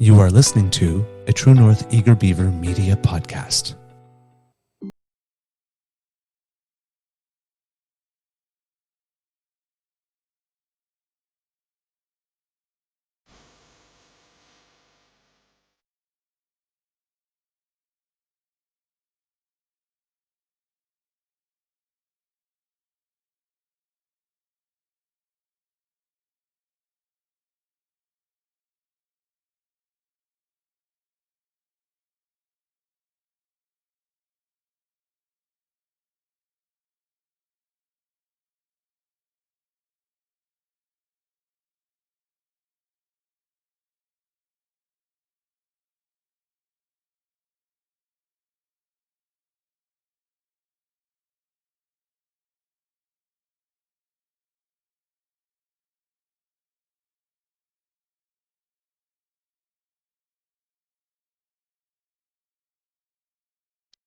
You are listening to a True North Eager Beaver media podcast.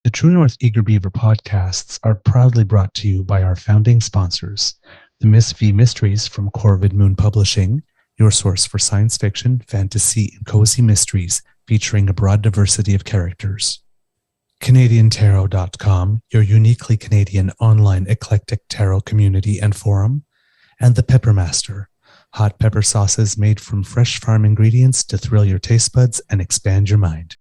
The True North Eager Beaver podcasts are proudly brought to you by our founding sponsors, the Miss V Mysteries from Corvid Moon Publishing, your source for science fiction, fantasy, and cozy mysteries featuring a broad diversity of characters. CanadianTarot.com, your uniquely Canadian online eclectic tarot community and forum, and the Peppermaster, hot pepper sauces made from fresh farm ingredients to thrill your taste buds and expand your mind.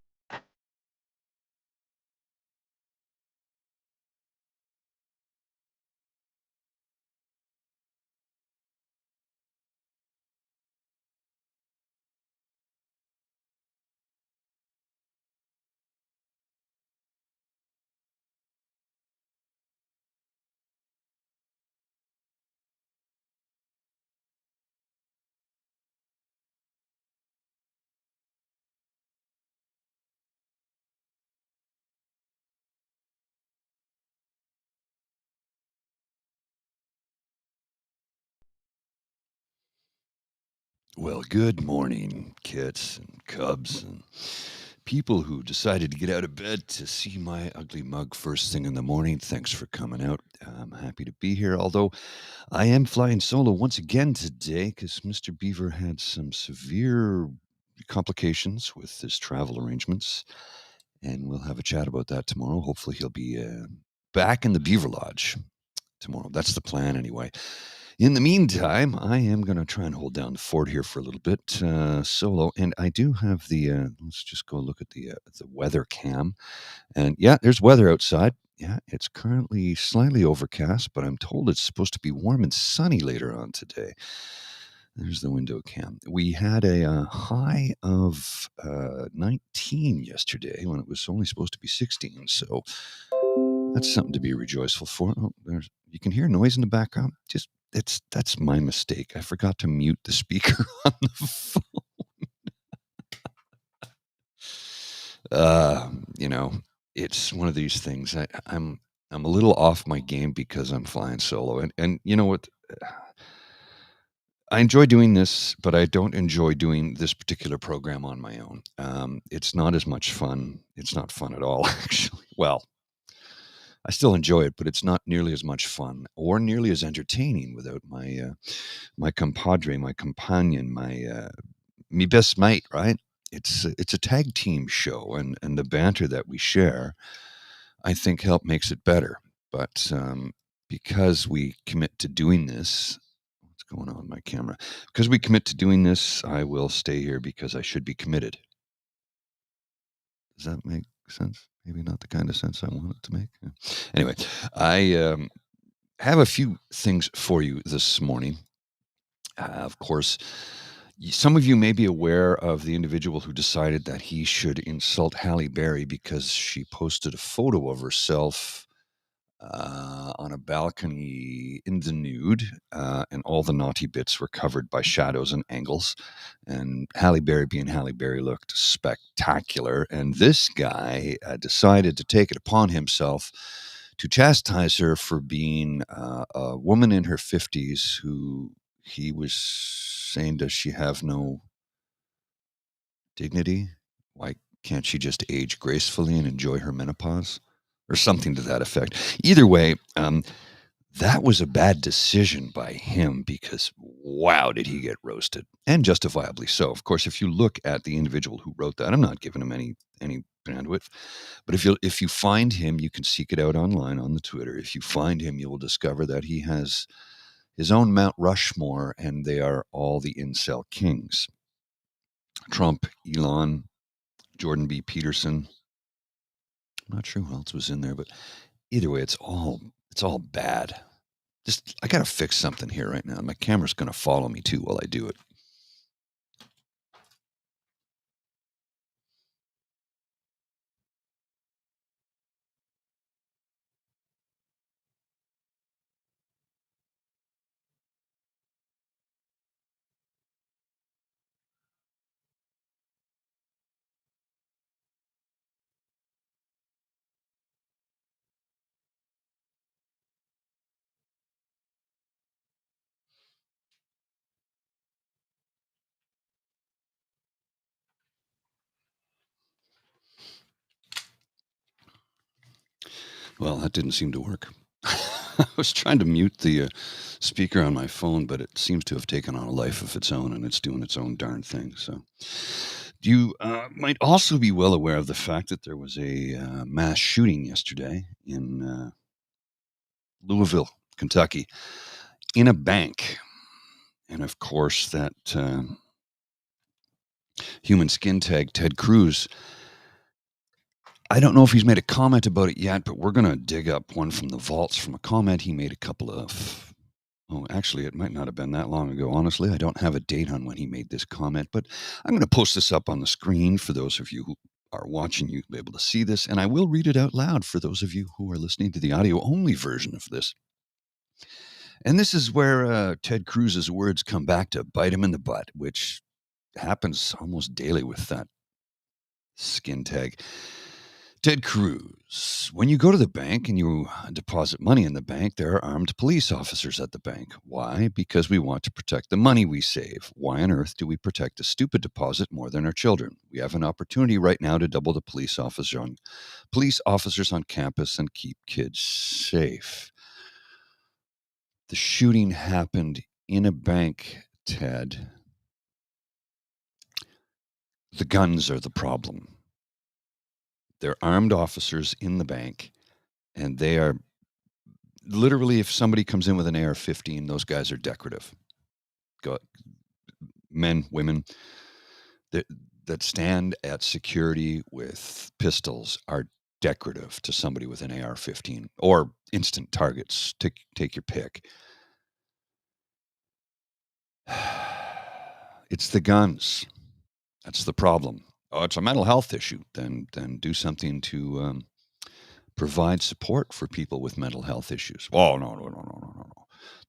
Well, good morning, kits and cubs and people who decided to get out of bed to see my ugly mug first thing in the morning. Thanks for coming out. I'm happy to be here, although I am flying solo once again today because Mr. Beaver had some severe complications with his travel arrangements, and we'll have a chat about that tomorrow. Hopefully, he'll be back in the Beaver Lodge tomorrow. That's the plan, anyway. In the meantime, I am going to try and hold down the fort here for a little bit solo, and I do have the. Let's just go look at the weather cam, and yeah, there's weather outside. Yeah, it's currently slightly overcast, but I'm told it's supposed to be warm and sunny later on today. There's the window cam. We had a high of 19 yesterday when it was only supposed to be 16, so that's something to be rejoiceful for. Oh, you can hear noise in the background. That's my mistake. I forgot to mute the speaker on the phone. It's one of these things. I'm a little off my game because I'm flying solo, and you know what? I enjoy doing this, but I don't enjoy doing this particular program on my own. It's not as much fun. It's not fun at all, actually. Well, I still enjoy it, but it's not nearly as much fun or nearly as entertaining without my compadre, my companion, me best mate. Right? It's a tag team show, and the banter that we share, I think, makes it better. But because we commit to doing this, what's going on with my camera? Because we commit to doing this, I will stay here because I should be committed. Does that make sense? Maybe not the kind of sense I want it to make. Yeah. Anyway, I have a few things for you this morning. Of course, some of you may be aware of the individual who decided that he should insult Halle Berry because she posted a photo of herself on a balcony in the nude, and all the naughty bits were covered by shadows and angles. And Halle Berry, being Halle Berry, looked spectacular. And this guy decided to take it upon himself to chastise her for being a woman in her 50s who he was saying, does she have no dignity? Why can't she just age gracefully and enjoy her menopause? Or something to that effect. Either way, That was a bad decision by him because, wow, did he get roasted, and justifiably so. Of course, if you look at the individual who wrote that, I'm not giving him any bandwidth, but if you find him, you can seek it out online on the Twitter. If you find him, you will discover that he has his own Mount Rushmore, and they are all the incel kings. Trump, Elon, Jordan B. Peterson. I'm not sure who else was in there, but either way, it's all bad. Just I gotta fix something here right now. My camera's gonna follow me too while I do it. Well, that didn't seem to work. I was trying to mute the speaker on my phone, but it seems to have taken on a life of its own, and it's doing its own darn thing. So, you might also be well aware of the fact that there was a mass shooting yesterday in Louisville, Kentucky, in a bank, and of course that human skin tag Ted Cruz. I don't know if he's made a comment about it yet, but we're going to dig up one from the vaults from a comment he made a couple of. Oh, actually, it might not have been that long ago. Honestly, I don't have a date on when he made this comment, but I'm going to post this up on the screen for those of you who are watching. You'll be able to see this, and I will read it out loud for those of you who are listening to the audio only version of this. And this is where Ted Cruz's words come back to bite him in the butt, which happens almost daily with that skin tag. Ted Cruz, when you go to the bank and you deposit money in the bank, there are armed police officers at the bank. Why? Because we want to protect the money we save. Why on earth do we protect a stupid deposit more than our children? We have an opportunity right now to double the police officers on campus and keep kids safe. The shooting happened in a bank, Ted. The guns are the problem. They're armed officers in the bank, and they are literally, if somebody comes in with an AR-15, those guys are decorative. Men, women that stand at security with pistols are decorative to somebody with an AR-15 or instant targets. Take your pick. It's the guns. That's the problem. Oh, it's a mental health issue. Then do something to provide support for people with mental health issues. Oh, no.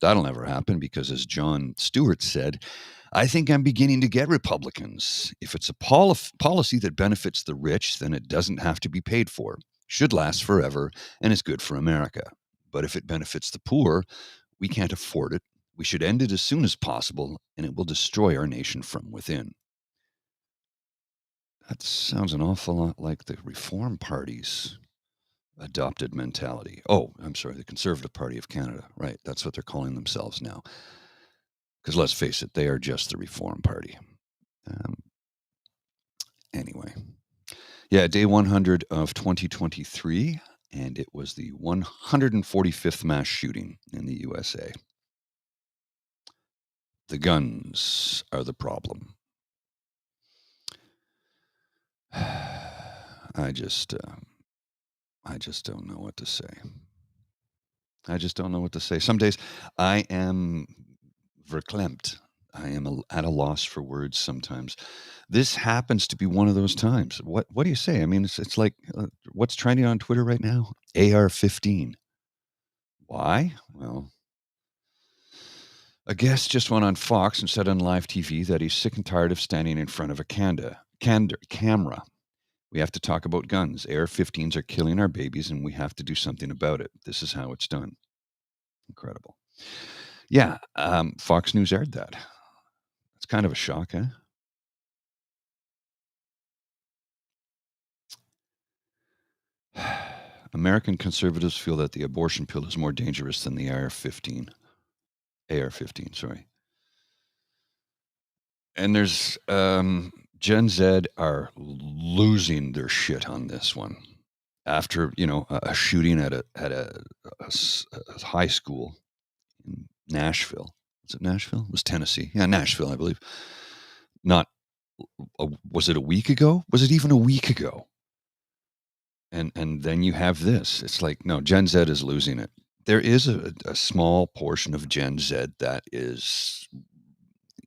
That'll never happen because, as Jon Stewart said, I think I'm beginning to get Republicans. If it's a policy that benefits the rich, then it doesn't have to be paid for, should last forever, and is good for America. But if it benefits the poor, we can't afford it. We should end it as soon as possible, and it will destroy our nation from within. That sounds an awful lot like the Reform Party's adopted mentality. Oh, I'm sorry, the Conservative Party of Canada. Right, that's what they're calling themselves now. Because let's face it, they are just the Reform Party. Anyway, yeah, day 100 of 2023, and it was the 145th mass shooting in the USA. The guns are the problem. I just don't know what to say. I just don't know what to say. Some days I am verklempt. I am at a loss for words sometimes. This happens to be one of those times. What do you say? I mean, it's like what's trending on Twitter right now? AR-15. Why? Well, a guest just went on Fox and said on live TV that he's sick and tired of standing in front of a camera. We have to talk about guns. AR-15s are killing our babies, and we have to do something about it. This is how it's done. Incredible. Yeah, Fox News aired that. It's kind of a shock, eh? American conservatives feel that the abortion pill is more dangerous than the AR-15. AR-15, sorry. And there's Gen Z are losing their shit on this one after a shooting at a high school in Nashville. Was it Nashville? It was Tennessee? Yeah, Nashville, I believe. Not was it a week ago? Was it even a week ago? And then you have this. It's like, no, Gen Z is losing it. There is a small portion of Gen Z that is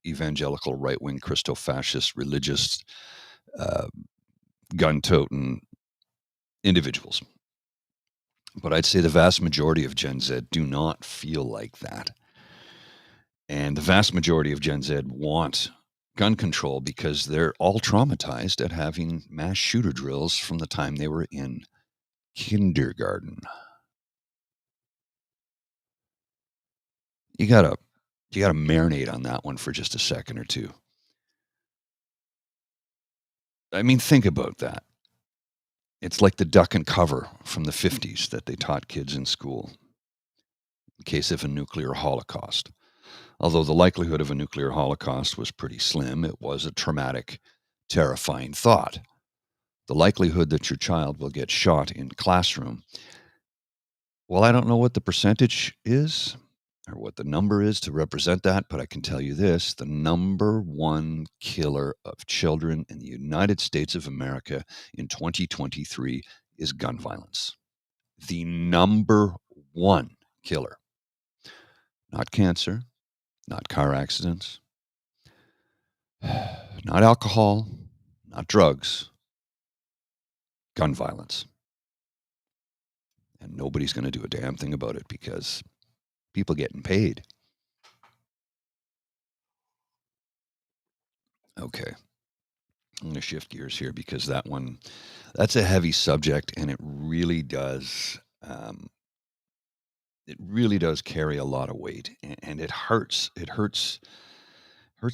evangelical, right-wing, Christo-fascist, religious, uh, gun-toting individuals. But I'd say the vast majority of Gen Z do not feel like that. And the vast majority of Gen Z want gun control because they're all traumatized at having mass shooter drills from the time they were in kindergarten. You gotta marinate on that one for just a second or two. I mean, think about that. It's like the duck and cover from the 50s that they taught kids in school in case of a nuclear holocaust. Although the likelihood of a nuclear holocaust was pretty slim, it was a traumatic, terrifying thought. The likelihood that your child will get shot in classroom, well, I don't know what the percentage is or what the number is to represent that, but I can tell you this, the number one killer of children in the United States of America in 2023 is gun violence. The number one killer. Not cancer, not car accidents, not alcohol, not drugs, gun violence. And nobody's going to do a damn thing about it because people getting paid. Okay. I'm going to shift gears here because that's a heavy subject, and it really does carry a lot of weight, and it hurts. It hurts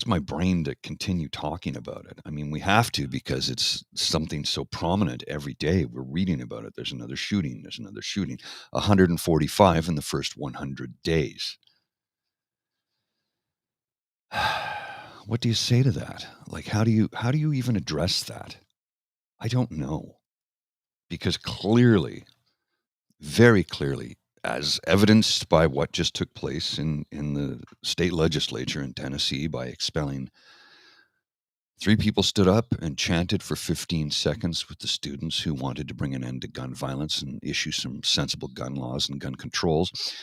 my brain to continue talking about it. I mean, we have to because it's something so prominent every day. We're reading about it. There's another shooting. There's another shooting. 145 in the first 100 days. What do you say to that? Like, how do you even address that? I don't know. Because clearly, very clearly, as evidenced by what just took place in the state legislature in Tennessee by expelling 3 people stood up and chanted for 15 seconds with the students who wanted to bring an end to gun violence and issue some sensible gun laws and gun controls.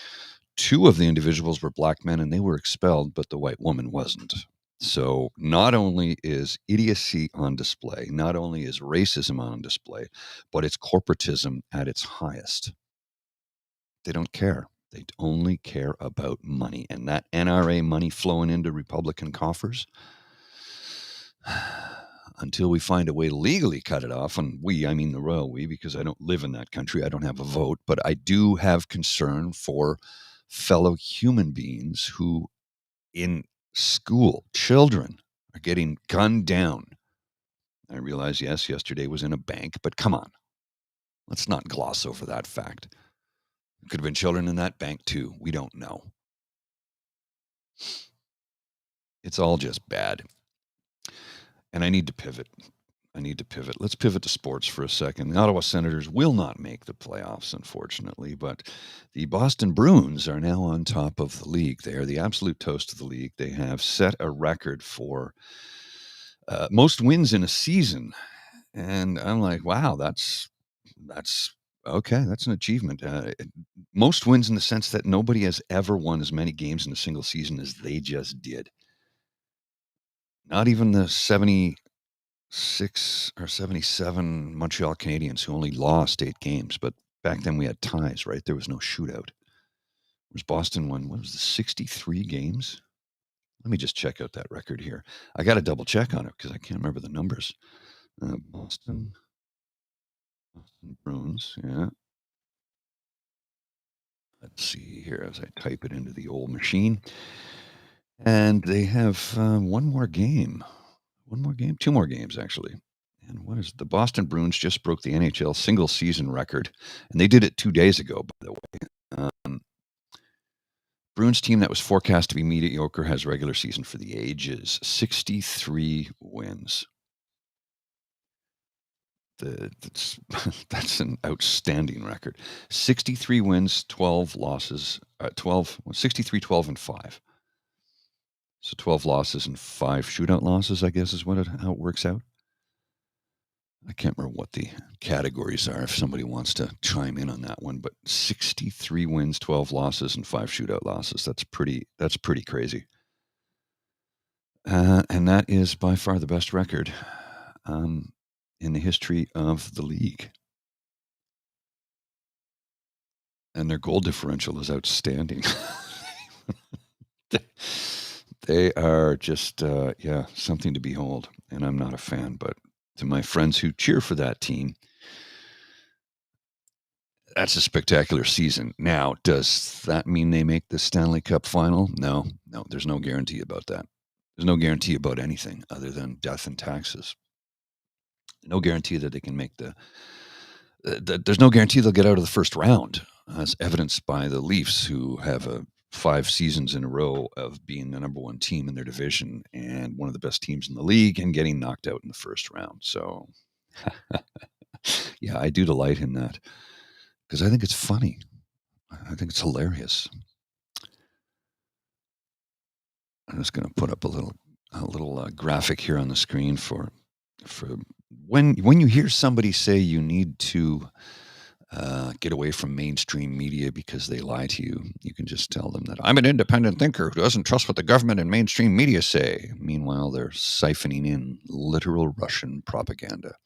2 of the individuals were black men and they were expelled, but the white woman wasn't. So not only is idiocy on display, not only is racism on display, but it's corporatism at its highest. They don't care. They only care about money. And that NRA money flowing into Republican coffers, until we find a way to legally cut it off, and we, I mean the royal we, because I don't live in that country, I don't have a vote, but I do have concern for fellow human beings who in school, children are getting gunned down. I realize, yes, yesterday was in a bank, but come on. Let's not gloss over that fact. There could have been children in that bank too. We don't know. It's all just bad. And I need to pivot. Let's pivot to sports for a second. The Ottawa Senators will not make the playoffs, unfortunately, but the Boston Bruins are now on top of the league. They are the absolute toast of the league. They have set a record for most wins in a season. And I'm like, wow, that's okay. That's an achievement. Most wins in the sense that nobody has ever won as many games in a single season as they just did. Not even the 76 or 77 Montreal Canadiens who only lost 8 games. But back then we had ties, right? There was no shootout. Whereas Boston won, what was the 63 games? Let me just check out that record here. I got to double check on it because I can't remember the numbers. Boston Bruins, yeah. Let's see here as I type it into the old machine. And they have one more game. 2 more games, actually. And what is it? The Boston Bruins just broke the NHL single season record, and they did it 2 days ago, by the way. Bruins team that was forecast to be mediocre has regular season for the ages. 63 wins. That's an outstanding record. 63 wins, 12 losses, 63, 12, and 5. So 12 losses and 5 shootout losses, I guess, is how it works out. I can't remember what the categories are if somebody wants to chime in on that one, but 63 wins, 12 losses, and 5 shootout losses. That's pretty crazy. And that is by far the best record in the history of the league. And their goal differential is outstanding. They are just, something to behold. And I'm not a fan, but to my friends who cheer for that team, that's a spectacular season. Now, does that mean they make the Stanley Cup final? No, there's no guarantee about that. There's no guarantee about anything other than death and taxes. No guarantee that they can make there's no guarantee they'll get out of the first round, as evidenced by the Leafs, who have 5 seasons in a row of being the number one team in their division and one of the best teams in the league and getting knocked out in the first round. So, yeah, I do delight in that because I think it's funny. I think it's hilarious. I'm just going to put up a little graphic here on the screen for when you hear somebody say you need to get away from mainstream media because they lie to you. You can just tell them that I'm an independent thinker who doesn't trust what the government and mainstream media say. Meanwhile, they're siphoning in literal Russian propaganda.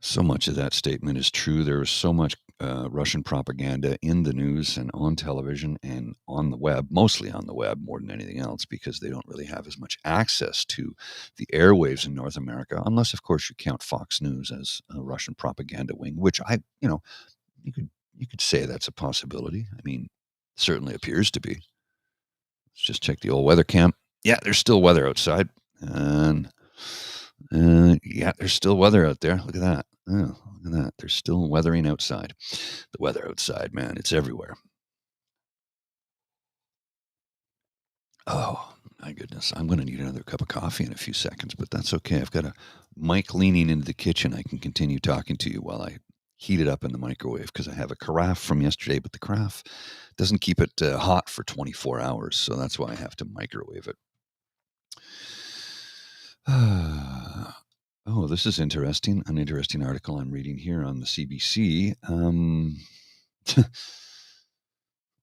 So much of that statement is true. There is so much Russian propaganda in the news and on television and on the web, mostly on the web more than anything else, because they don't really have as much access to the airwaves in North America, unless, of course, you count Fox News as a Russian propaganda wing, which you could say that's a possibility. I mean, certainly appears to be. Let's just check the old weather cam. Yeah, there's still weather outside. And yeah, there's still weather out there. Look at that. Oh, look at that. There's still weathering outside. The weather outside, man, it's everywhere. Oh, my goodness. I'm going to need another cup of coffee in a few seconds, but that's okay. I've got a mic leaning into the kitchen. I can continue talking to you while I heat it up in the microwave because I have a carafe from yesterday, but the carafe doesn't keep it hot for 24 hours. So that's why I have to microwave it. Oh, this is interesting. An interesting article I'm reading here on the CBC.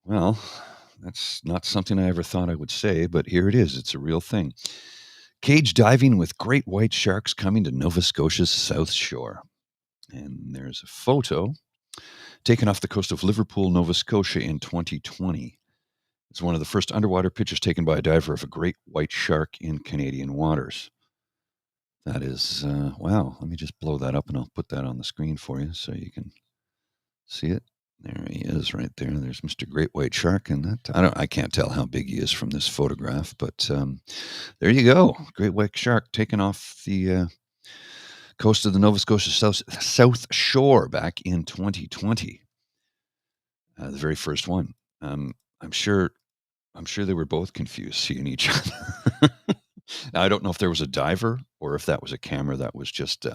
Well, that's not something I ever thought I would say, but here it is. It's a real thing. Cage diving with great white sharks coming to Nova Scotia's South Shore. And there's a photo taken off the coast of Liverpool, Nova Scotia in 2020. It's one of the first underwater pictures taken by a diver of a great white shark in Canadian waters. That is, wow. Let me just blow that up and I'll put that on the screen for you so you can see it. There he is right there. There's Mr. Great White Shark. And I can't tell how big he is from this photograph, but there you go. Great White Shark taken off the coast of the Nova Scotia South Shore back in 2020. The very first one. I'm sure they were both confused seeing each other. Now, I don't know if there was a diver or if that was a camera that was just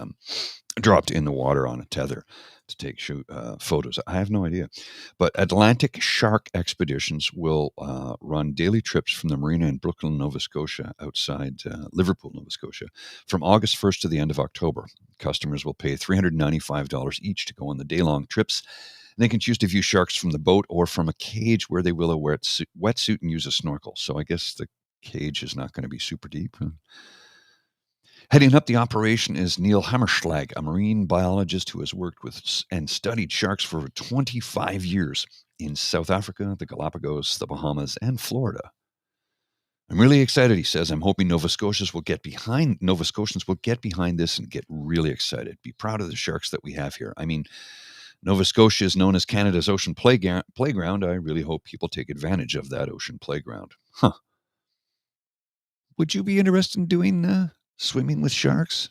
dropped in the water on a tether to take photos. I have no idea. But Atlantic Shark Expeditions will run daily trips from the marina in Brooklyn, Nova Scotia, outside Liverpool, Nova Scotia, from August 1st to the end of October. Customers will pay $395 each to go on the day-long trips. And they can choose to view sharks from the boat or from a cage where they will wear a wetsuit and use a snorkel. So I guess the cage is not going to be super deep. Heading up the operation is Neil Hammerschlag, a marine biologist who has worked with and studied sharks for over 25 years in South Africa, the Galapagos, the Bahamas, and Florida. I'm really excited, he says. I'm hoping Nova Scotians will get behind this and get really excited. Be proud of the sharks that we have here. I mean, Nova Scotia is known as Canada's ocean playground. I really hope people take advantage of that ocean playground. Huh. Would you be interested in doing Swimming with sharks?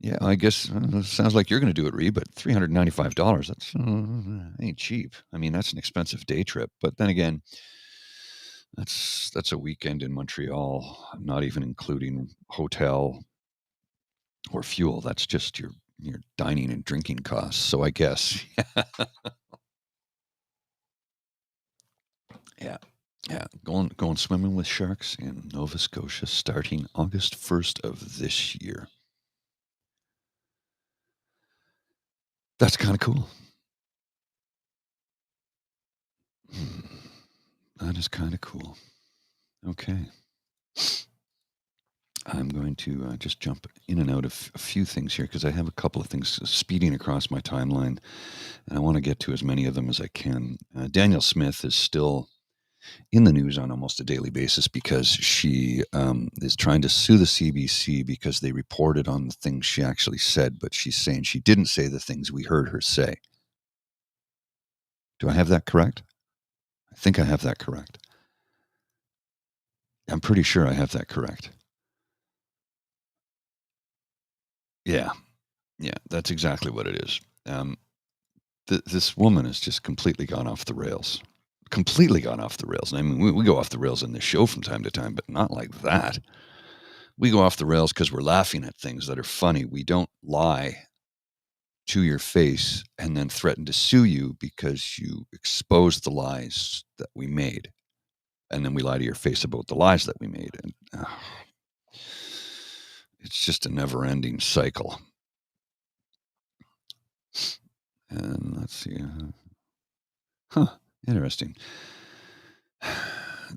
Yeah, I guess sounds like you're going to do it, Ree, but $395, that's ain't cheap. I mean, that's an expensive day trip. But then again, that's a weekend in Montreal, not even including hotel or fuel. That's just your dining and drinking costs. So I guess, yeah, yeah, going swimming with sharks in Nova Scotia starting August 1st of this year. That's kind of cool. Hmm, that is kind of cool. Okay. I'm going to just jump in and out of a few things here because I have a couple of things speeding across my timeline, and I want to get to as many of them as I can. Daniel Smith is still in the news on almost a daily basis because she is trying to sue the CBC because they reported on the things she actually said, but she's saying she didn't say the things we heard her say. Do I have that correct? I think I have that correct. I'm pretty sure I have that correct. Yeah, yeah, that's exactly what it is. Um, this woman has just completely gone off the rails. Completely gone off the rails. And I mean, we go off the rails in this show from time to time, but not like that. We go off the rails because we're laughing at things that are funny. We don't lie to your face and then threaten to sue you because you exposed the lies that we made. And then we lie to your face about the lies that we made. And it's just a never ending cycle. And let's see. Interesting.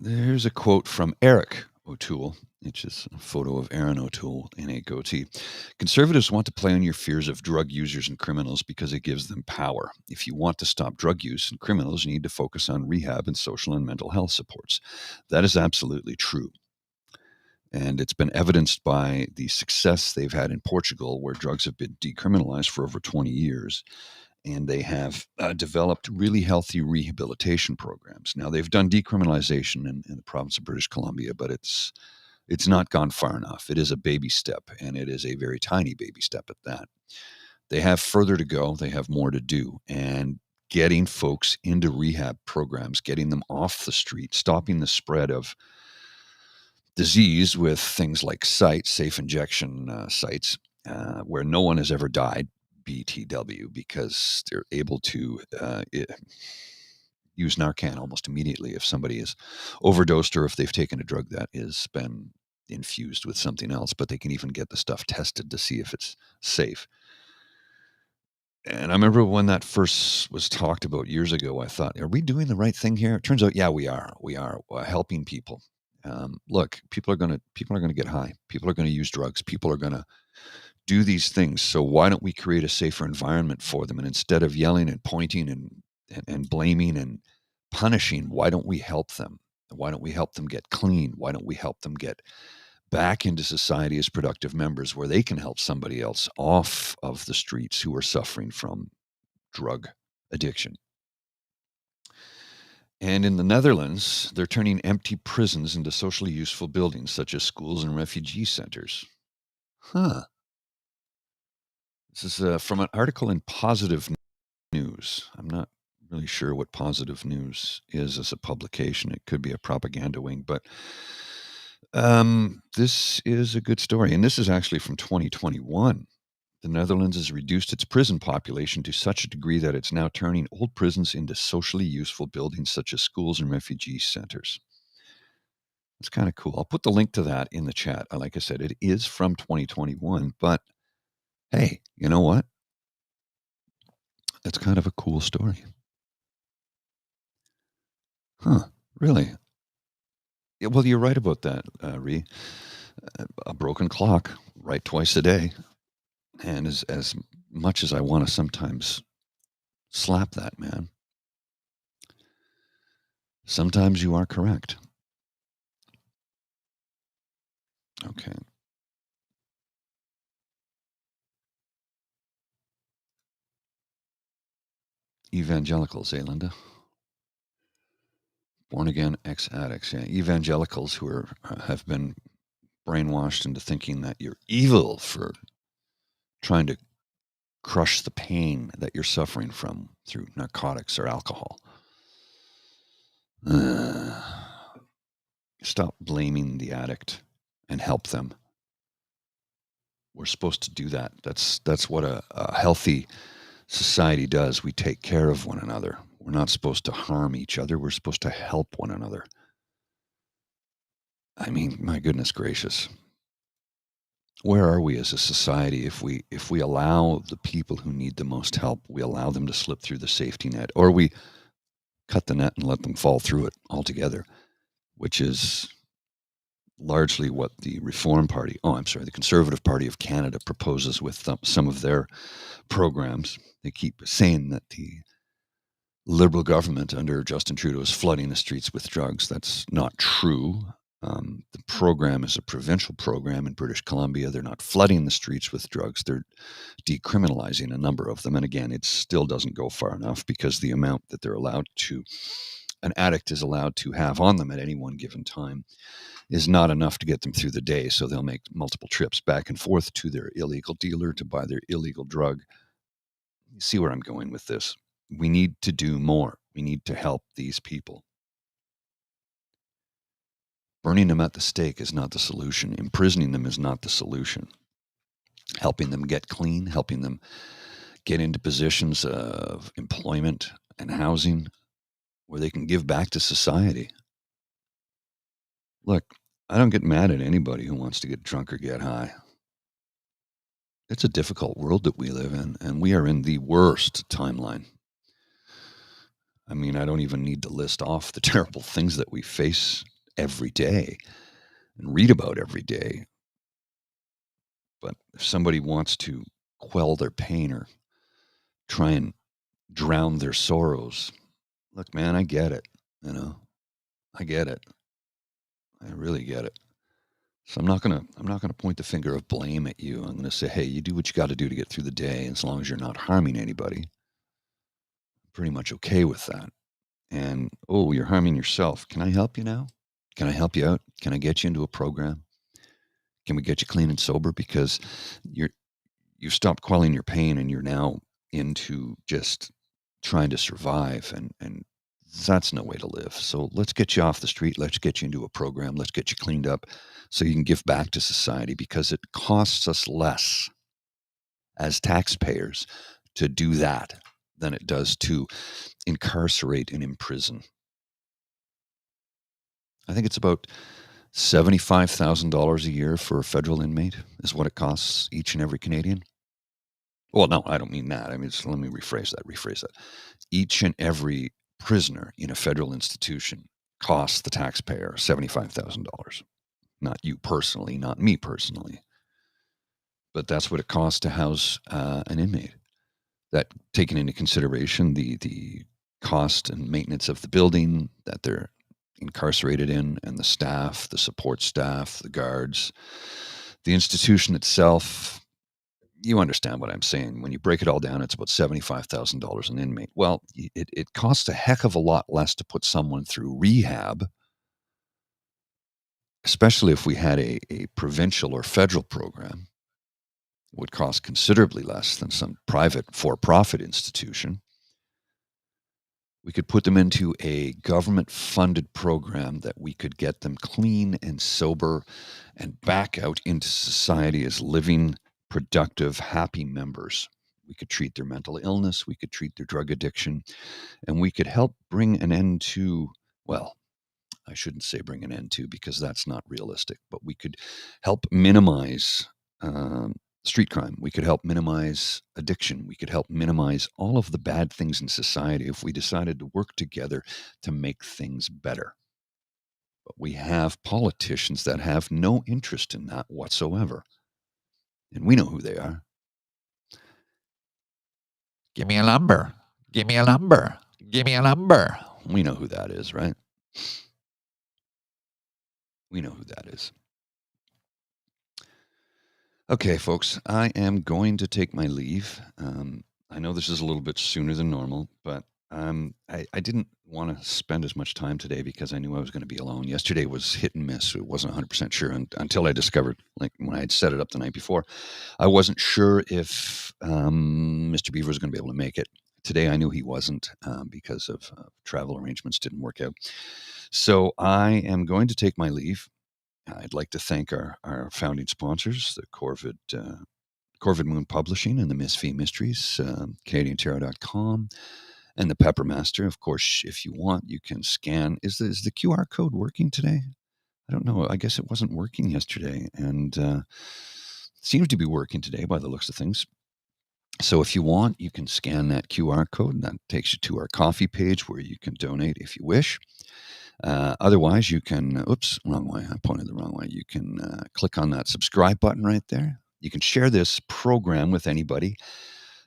There's a quote from Eric O'Toole, which is a photo of Aaron O'Toole in a goatee. Conservatives want to play on your fears of drug users and criminals because it gives them power. If you want to stop drug use and criminals, you need to focus on rehab and social and mental health supports. That is absolutely true. And it's been evidenced by the success they've had in Portugal, where drugs have been decriminalized for over 20 years. And they have developed really healthy rehabilitation programs. Now, they've done decriminalization in the province of British Columbia, but it's not gone far enough. It is a baby step, and it is a very tiny baby step at that. They have further to go. They have more to do. And getting folks into rehab programs, getting them off the street, stopping the spread of disease with things like sites, safe injection sites, where no one has ever died, BTW, because they're able to use Narcan almost immediately if somebody is overdosed or if they've taken a drug that has been infused with something else. But they can even get the stuff tested to see if it's safe. And I remember when that first was talked about years ago, I thought, are we doing the right thing here? It turns out, yeah, we are. We are helping people. Look, people are gonna get high. People are gonna use drugs. People are gonna do these things. So why don't we create a safer environment for them? And instead of yelling and pointing and blaming and punishing, why don't we help them? Why don't we help them get clean? Why don't we help them get back into society as productive members where they can help somebody else off of the streets who are suffering from drug addiction? And in the Netherlands, they're turning empty prisons into socially useful buildings such as schools and refugee centers. Huh. This is from an article in Positive News. I'm not really sure what Positive News is as a publication. It could be a propaganda wing, but this is a good story. And this is actually from 2021. The Netherlands has reduced its prison population to such a degree that it's now turning old prisons into socially useful buildings such as schools and refugee centers. It's kind of cool. I'll put the link to that in the chat. Like I said, it is from 2021, but hey, you know what? It's kind of a cool story. Huh, really? Yeah, well, you're right about that, Ree. A broken clock, right twice a day. And as much as I want to sometimes slap that man, sometimes you are correct. Okay. Evangelicals, eh, Linda? Born again ex addicts. Yeah. Evangelicals who are have been brainwashed into thinking that you're evil for trying to crush the pain that you're suffering from through narcotics or alcohol. Stop blaming the addict and help them. We're supposed to do that. That's what a healthy society does. We take care of one another. We're not supposed to harm each other. We're supposed to help one another. I mean, my goodness gracious. Where are we as a society if we allow the people who need the most help, we allow them to slip through the safety net, or we cut the net and let them fall through it altogether, which is largely what the the Conservative Party of Canada proposes with some of their programs. They keep saying that the Liberal government under Justin Trudeau is flooding the streets with drugs. That's not true. The program is a provincial program in British Columbia. They're not flooding the streets with drugs. They're decriminalizing a number of them. And again, it still doesn't go far enough because the amount that an addict is allowed to have on them at any one given time is not enough to get them through the day. So they'll make multiple trips back and forth to their illegal dealer to buy their illegal drug. You see where I'm going with this? We need to do more. We need to help these people. Burning them at the stake is not the solution. Imprisoning them is not the solution. Helping them get clean, helping them get into positions of employment and housing where they can give back to society. Look, I don't get mad at anybody who wants to get drunk or get high. It's a difficult world that we live in, and we are in the worst timeline. I mean, I don't even need to list off the terrible things that we face every day and read about every day. But if somebody wants to quell their pain or try and drown their sorrows, look, man, I get it. I get it. I really get it. So I'm not gonna point the finger of blame at you. I'm gonna say, hey, you do what you got to do to get through the day, as long as you're not harming anybody. I'm pretty much okay with that. And you're harming yourself. Can I help you now? Can I help you out? Can I get you into a program? Can we get you clean and sober? Because you've stopped quelling your pain and you're now into just trying to survive, and that's no way to live. So let's get you off the street. Let's get you into a program. Let's get you cleaned up so you can give back to society, because it costs us less as taxpayers to do that than it does to incarcerate and imprison. I think it's about $75,000 a year for a federal inmate is what it costs each and every Canadian. Well, no, I don't mean that. I mean, let me rephrase that. Each and every prisoner in a federal institution costs the taxpayer $75,000. Not you personally, not me personally, but that's what it costs to house an inmate. That, taking into consideration the cost and maintenance of the building that they're incarcerated in, and the staff, the support staff, the guards, the institution itself. You understand what I'm saying. When you break it all down, it's about $75,000 an inmate. Well, it costs a heck of a lot less to put someone through rehab, especially if we had a provincial or federal program. It would cost considerably less than some private for-profit institution. We could put them into a government-funded program that we could get them clean and sober and back out into society as living, productive, happy members. We could treat their mental illness, we could treat their drug addiction, and we could help bring an end to, well, I shouldn't say bring an end to, because that's not realistic, but we could help minimize street crime. We could help minimize addiction. We could help minimize all of the bad things in society if we decided to work together to make things better. But we have politicians that have no interest in that whatsoever. And we know who they are. Give me a number. Give me a number. Give me a number. We know who that is, right? We know who that is. Okay, folks, I am going to take my leave. I know this is a little bit sooner than normal, but I didn't want to spend as much time today because I knew I was going to be alone. Yesterday was hit and miss. It wasn't 100% sure until I discovered, like when I had set it up the night before, I wasn't sure if Mr. Beaver was going to be able to make it. Today I knew he wasn't because of travel arrangements didn't work out. So I am going to take my leave. I'd like to thank our founding sponsors, the Corvid Moon Publishing and the Miss V Mysteries, CanadianTarot.com, and the Peppermaster. Of course, if you want, you can scan. Is the QR code working today? I don't know. I guess it wasn't working yesterday, and seems to be working today by the looks of things. So if you want, you can scan that QR code, and that takes you to our coffee page where you can donate if you wish. Otherwise, you can, wrong way. I pointed the wrong way. You can click on that subscribe button right there. You can share this program with anybody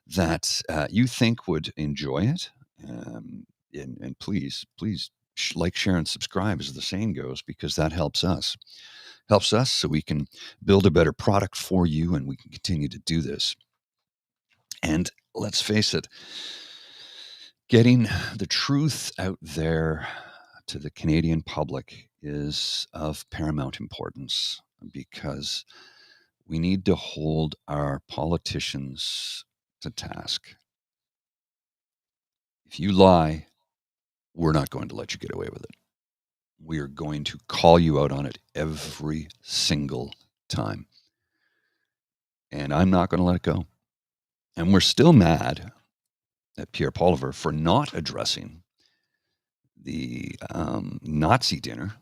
that you think would enjoy it. And please like, share, and subscribe, as the saying goes, because that helps us. Helps us so we can build a better product for you and we can continue to do this. And let's face it, getting the truth out there to the Canadian public is of paramount importance because we need to hold our politicians to task. If you lie, we're not going to let you get away with it. We are going to call you out on it every single time. And I'm not going to let it go. And we're still mad at Pierre Poilievre for not addressing the Nazi dinner.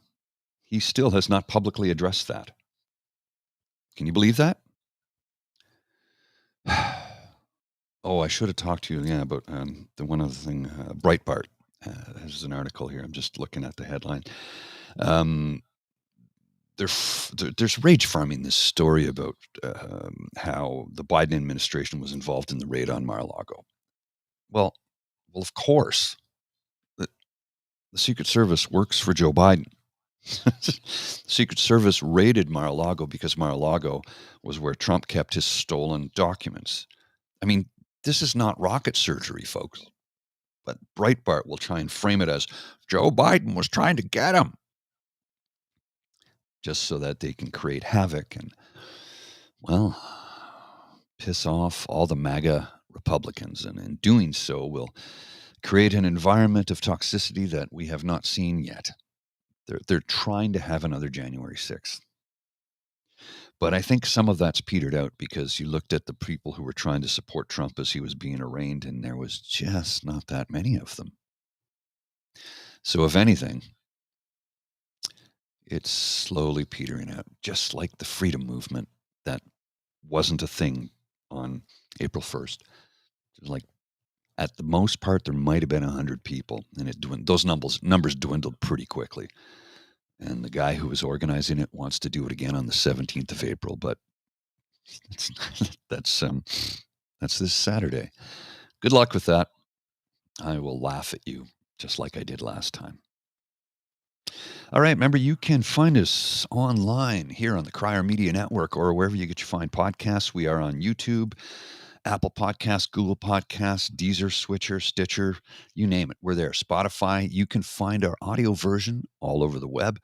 He still has not publicly addressed that. Can you believe that? Oh, I should have talked to you, about the one other thing. Breitbart has an article here. I'm just looking at the headline. There's rage farming this story about how the Biden administration was involved in the raid on Mar A Lago. Well, of course, the Secret Service works for Joe Biden. Secret Service raided Mar A Lago because Mar A Lago was where Trump kept his stolen documents. I mean, this is not rocket surgery, folks. But Breitbart will try and frame it as Joe Biden was trying to get him, just so that they can create havoc and, well, piss off all the MAGA Republicans. And in doing so, will create an environment of toxicity that we have not seen yet. They're trying to have another January 6th. But I think some of that's petered out because you looked at the people who were trying to support Trump as he was being arraigned, and there was just not that many of them. So if anything, it's slowly petering out, just like the freedom movement that wasn't a thing on April 1st. Like, at the most part, there might have been 100 people, and those numbers dwindled pretty quickly. And the guy who was organizing it wants to do it again on the 17th of April, but that's this Saturday. Good luck with that. I will laugh at you just like I did last time. All right, remember, you can find us online here on the Crier Media Network or wherever you get your fine podcasts. We are on YouTube, Apple Podcasts, Google Podcasts, Deezer, Switcher, Stitcher, you name it. We're there. Spotify. You can find our audio version all over the web.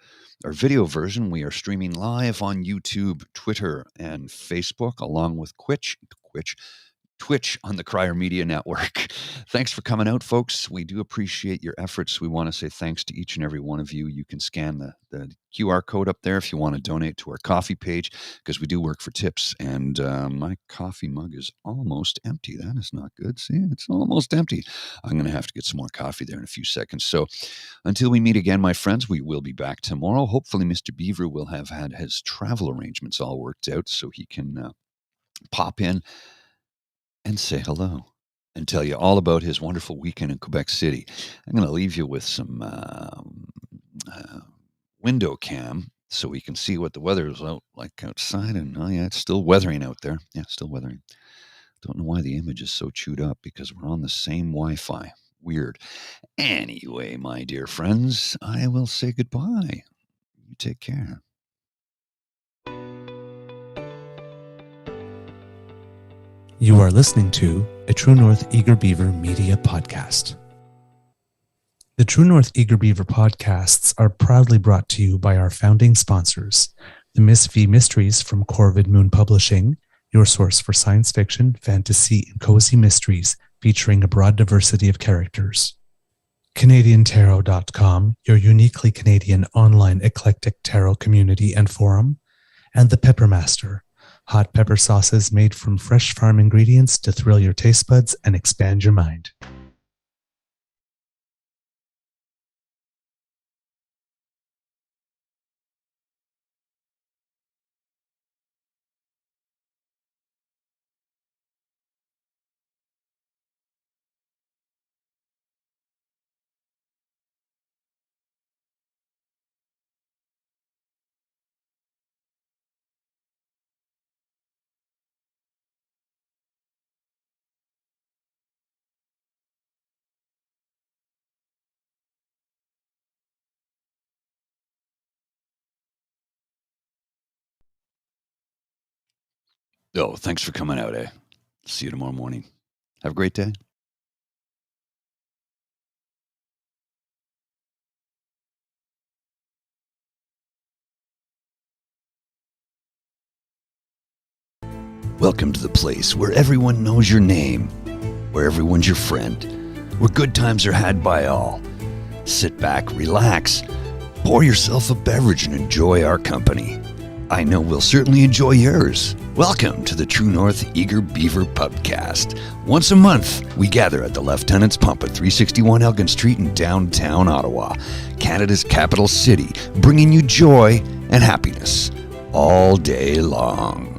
Our video version, we are streaming live on YouTube, Twitter, and Facebook, along with Twitch on the Crier Media Network. Thanks for coming out, folks. We do appreciate your efforts. We want to say thanks to each and every one of you. You can scan the QR code up there if you want to donate to our coffee page, because we do work for tips. And my coffee mug is almost empty. That is not good. See, it's almost empty. I'm going to have to get some more coffee there in a few seconds. So until we meet again, my friends, we will be back tomorrow. Hopefully, Mr. Beaver will have had his travel arrangements all worked out so he can pop in and say hello and tell you all about his wonderful weekend in Quebec City. I'm going to leave you with some window cam so we can see what the weather is like outside. And oh yeah, it's still weathering out there. Yeah, still weathering. Don't know why the image is so chewed up, because we're on the same Wi-Fi. Weird. Anyway, my dear friends, I will say goodbye. You take care. You are listening to a True North Eager Beaver Media Podcast. The True North Eager Beaver podcasts are proudly brought to you by our founding sponsors, the Miss V Mysteries from Corvid Moon Publishing, your source for science fiction, fantasy, and cozy mysteries featuring a broad diversity of characters. CanadianTarot.com, your uniquely Canadian online eclectic tarot community and forum, and The Peppermaster, hot pepper sauces made from fresh farm ingredients to thrill your taste buds and expand your mind. Oh, thanks for coming out, eh? See you tomorrow morning. Have a great day. Welcome to the place where everyone knows your name, where everyone's your friend, where good times are had by all. Sit back, relax, pour yourself a beverage and enjoy our company. I know we'll certainly enjoy yours. Welcome to the True North Eager Beaver Pubcast. Once a month, we gather at the Lieutenant's Pump at 361 Elgin Street in downtown Ottawa, Canada's capital city, bringing you joy and happiness all day long.